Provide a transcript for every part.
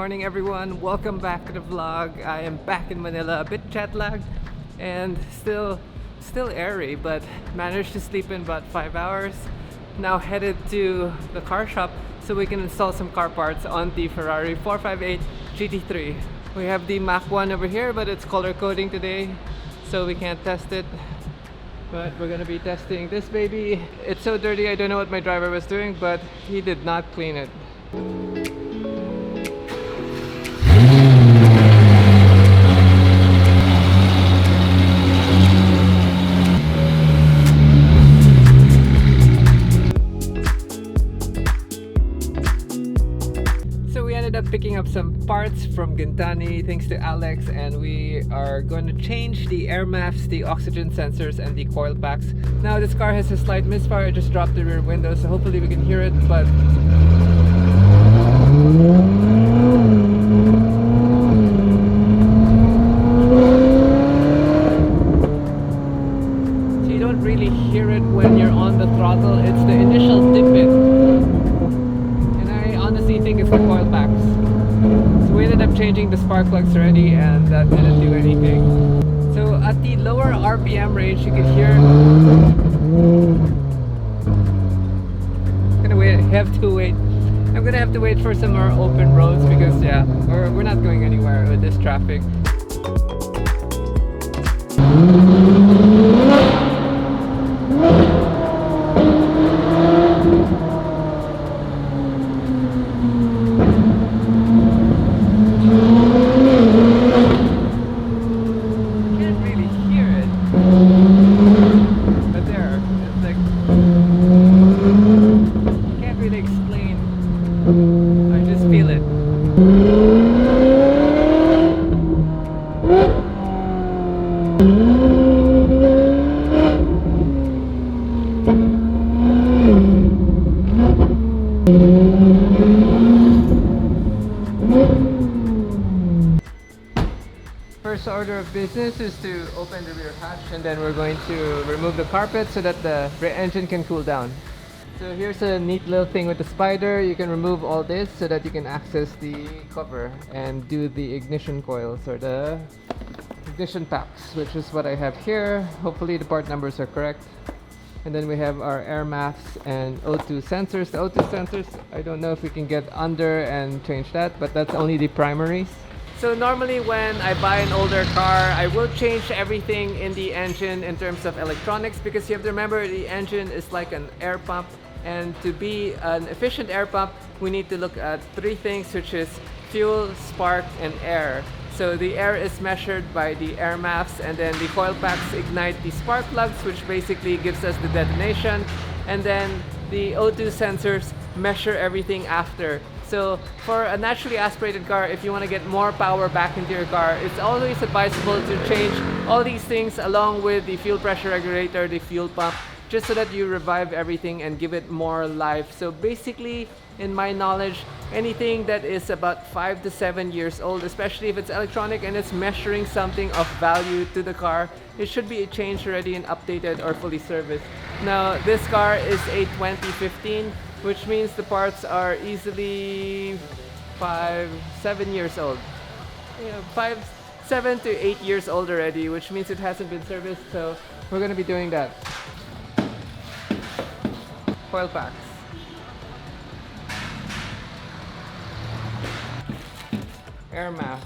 morning everyone, welcome back to the vlog. I am back in Manila, a bit jet lagged and still airy, but managed to sleep in about 5 hours. Now headed to the car shop so we can install some car parts on the Ferrari 458 GT3. We have the Mach 1 over here, but it's color coding today, so we can't test it. But we're gonna be testing this baby. It's so dirty, I don't know what my driver was doing, but he did not clean it. Picking up some parts from Gintani thanks to Alex, and we are going to change the air maps, the oxygen sensors, and the coil packs. Now this car has a slight misfire. I just dropped the rear window, so hopefully we can hear it, but so you don't really hear it when you're on the throttle. It's the initial dip it, and I honestly think it's the coil packs. We ended up changing the spark plugs already, and that didn't do anything. So at the lower RPM range, you can hear. I'm gonna have to wait for some more open roads because we're not going anywhere with this traffic. First order of business is to open the rear hatch, and then we're going to remove the carpet so that the engine can cool down. So here's a neat little thing with the spider. You can remove all this so that you can access the cover and do the ignition coils or the ignition packs, which is what I have here. Hopefully the part numbers are correct. And then we have our air maps and O2 sensors. The O2 sensors, I don't know if we can get under and change that, but that's only the primaries. So normally when I buy an older car, I will change everything in the engine in terms of electronics, because you have to remember the engine is like an air pump, and to be an efficient air pump, we need to look at three things, which is fuel, spark, and air. So the air is measured by the air maps, and then the coil packs ignite the spark plugs, which basically gives us the detonation, and then the O2 sensors measure everything after. So for a naturally aspirated car, if you want to get more power back into your car, it's always advisable to change all these things along with the fuel pressure regulator, the fuel pump, just so that you revive everything and give it more life. So basically, in my knowledge, anything that is about 5 to 7 years old, especially if it's electronic and it's measuring something of value to the car, it should be changed already and updated or fully serviced. Now, this car is a 2015, which means the parts are easily 7 years old. 7 to 8 years old already, which means it hasn't been serviced, so we're going to be doing that. Coil packs. Air MAF.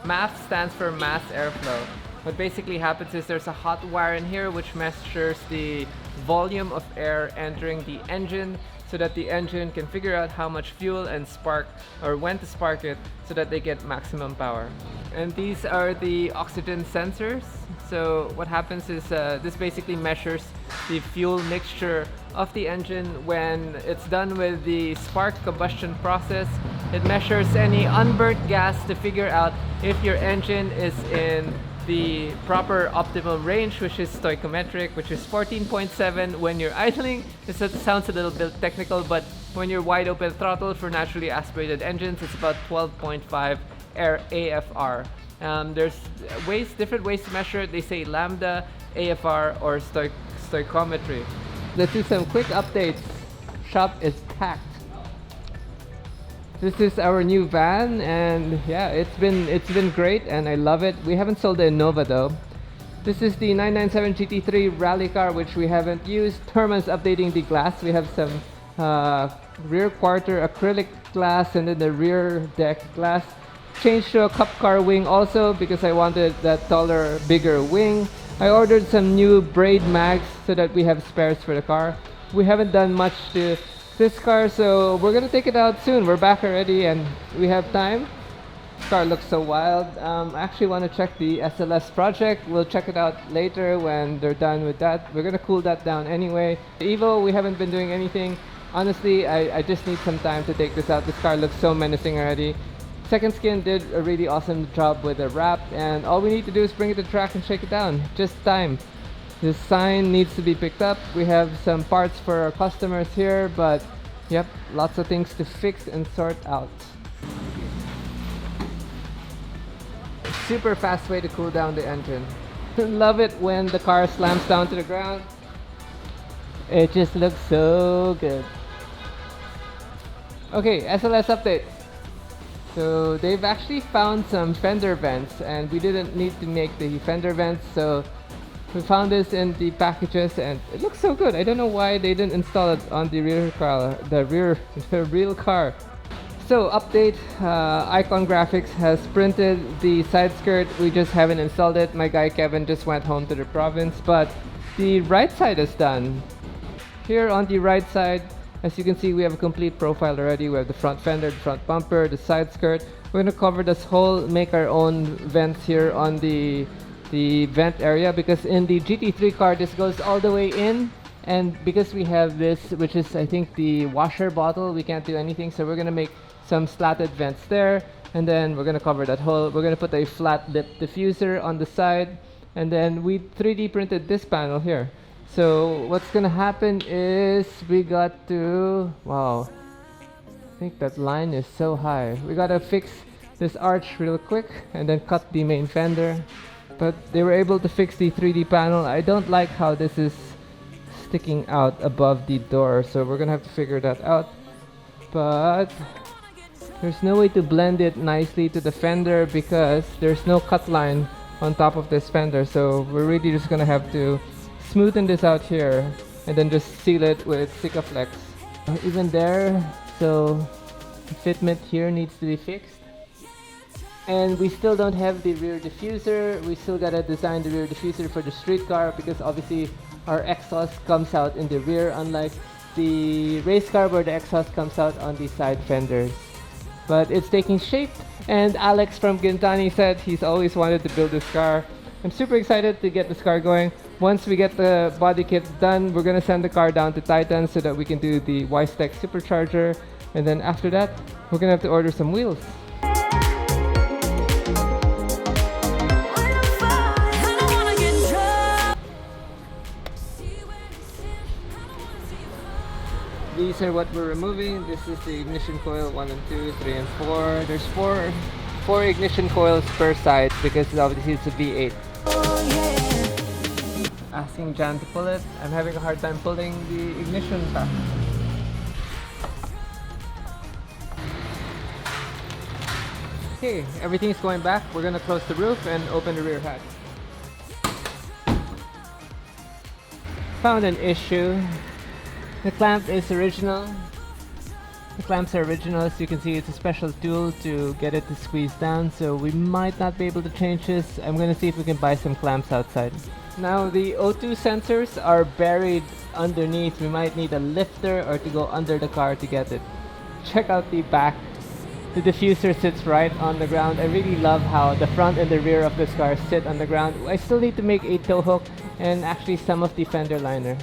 MAF stands for mass airflow. What basically happens is there's a hot wire in here which measures the volume of air entering the engine, so that the engine can figure out how much fuel and spark, or when to spark it, so that they get maximum power. And these are the oxygen sensors. So what happens is this basically measures the fuel mixture of the engine when it's done with the spark combustion process. It measures any unburnt gas to figure out if your engine is in the proper optimal range, which is stoichiometric, which is 14.7 when you're idling. This sounds a little bit technical, but when you're wide open throttle for naturally aspirated engines, it's about 12.5 AFR. There's different ways to measure it. They say lambda, AFR, or stoichiometry. Let's do some quick updates. Shop is packed. This is our new van, and yeah, it's been great, and I love it. We haven't sold the Innova though. This is the 997 GT3 rally car, which we haven't used. Herman's updating the glass. We have some rear quarter acrylic glass, and then the rear deck glass. Changed to a cup car wing also because I wanted that taller, bigger wing. I ordered some new braid mags so that we have spares for the car. We haven't done much to this car, so we're gonna take it out soon. We're back already and we have time. This car looks so wild. I actually want to check the SLS project. We'll check it out later when they're done with that. We're gonna cool that down anyway. Evo, we haven't been doing anything. Honestly, I just need some time to take this out. This car looks so menacing already. Second Skin did a really awesome job with the wrap, and all we need to do is bring it to the track and shake it down. Just time. This sign needs to be picked up. We have some parts for our customers here, but yep, lots of things to fix and sort out. Super fast way to cool down the engine. Love it when the car slams down to the ground. It just looks so good. Okay, SLS update. So they've actually found some fender vents, and we didn't need to make the fender vents, so we found this in the packages and it looks so good. I don't know why they didn't install it on the rear car, the real car. So update, Icon Graphics has printed the side skirt. We just haven't installed it. My guy Kevin just went home to the province, but the right side is done. Here on the right side, as you can see, we have a complete profile already. We have the front fender, the front bumper, the side skirt. We're gonna cover this whole, make our own vents here on the vent area, because in the GT3 car, this goes all the way in, and because we have this, which is I think the washer bottle, we can't do anything. So we're gonna make some slatted vents there, and then we're gonna cover that hole. We're gonna put a flat lip diffuser on the side, and then we 3D printed this panel here. So what's gonna happen is we got to, wow, I think that line is so high. We gotta fix this arch real quick and then cut the main fender. But they were able to fix the 3D panel. I don't like how this is sticking out above the door, so we're gonna have to figure that out. But there's no way to blend it nicely to the fender because there's no cut line on top of this fender. So we're really just gonna have to smoothen this out here and then just seal it with Sikaflex. Even there, so the fitment here needs to be fixed. And we still don't have the rear diffuser. We still gotta design the rear diffuser for the street car because obviously our exhaust comes out in the rear, unlike the race car where the exhaust comes out on the side fenders. But it's taking shape, and Alex from Gintani said he's always wanted to build this car. I'm super excited to get this car going. Once we get the body kit done, we're gonna send the car down to Titan so that we can do the Y-Stack supercharger. And then after that, we're gonna have to order some wheels. These are what we're removing. This is the ignition coil 1 and 2, 3 and 4. There's four ignition coils per side because obviously it's a V8. Asking Jan to pull it. I'm having a hard time pulling the ignition pack. Okay, everything's going back. We're gonna close the roof and open the rear hatch. Found an issue. The clamp is original. The clamps are original. As you can see, it's a special tool to get it to squeeze down, so we might not be able to change this. I'm gonna see if we can buy some clamps outside. Now the O2 sensors are buried underneath. We might need a lifter or to go under the car to get it. Check out the back. The diffuser sits right on the ground. I really love how the front and the rear of this car sit on the ground. I still need to make a tow hook and actually some of the fender liner.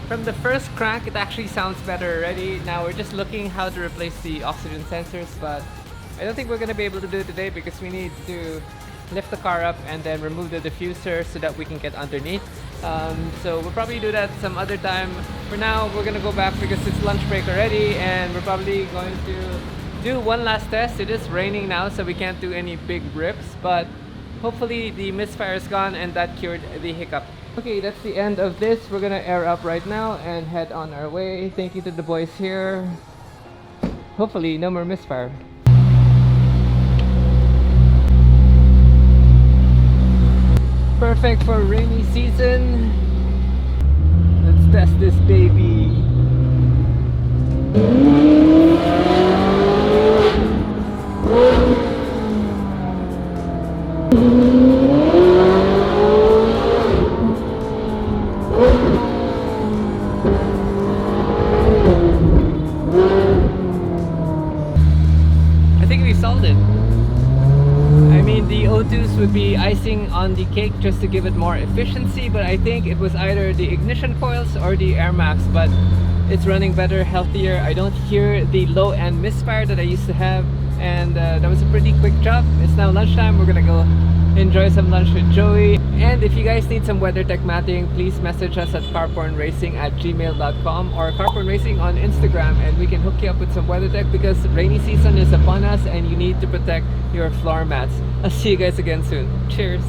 From the first crank, it actually sounds better already. Now we're just looking how to replace the oxygen sensors, but I don't think we're going to be able to do it today because we need to lift the car up and then remove the diffuser so that we can get underneath. So we'll probably do that some other time. For now, we're gonna go back because it's lunch break already, and we're probably going to do one last test. It is raining now, so we can't do any big rips, but hopefully the misfire is gone and that cured the hiccup. Okay, that's the end of this. We're gonna air up right now and head on our way. Thank you to the boys here. Hopefully no more misfire. Perfect for rainy season. Let's test this baby. I think we solved it. I mean, the O2s would be icing on the cake just to give it more efficiency, but I think it was either the ignition coils or the air max, but it's running better, healthier. I don't hear the low-end misfire that I used to have, and that was a pretty quick job. It's now lunchtime. We're gonna go enjoy some lunch with Joey. And if you guys need some WeatherTech matting, please message us at carpornracing@gmail.com or Carporn Racing on Instagram, and we can hook you up with some WeatherTech because rainy season is upon us and you need to protect your floor mats. I'll see you guys again soon. Cheers!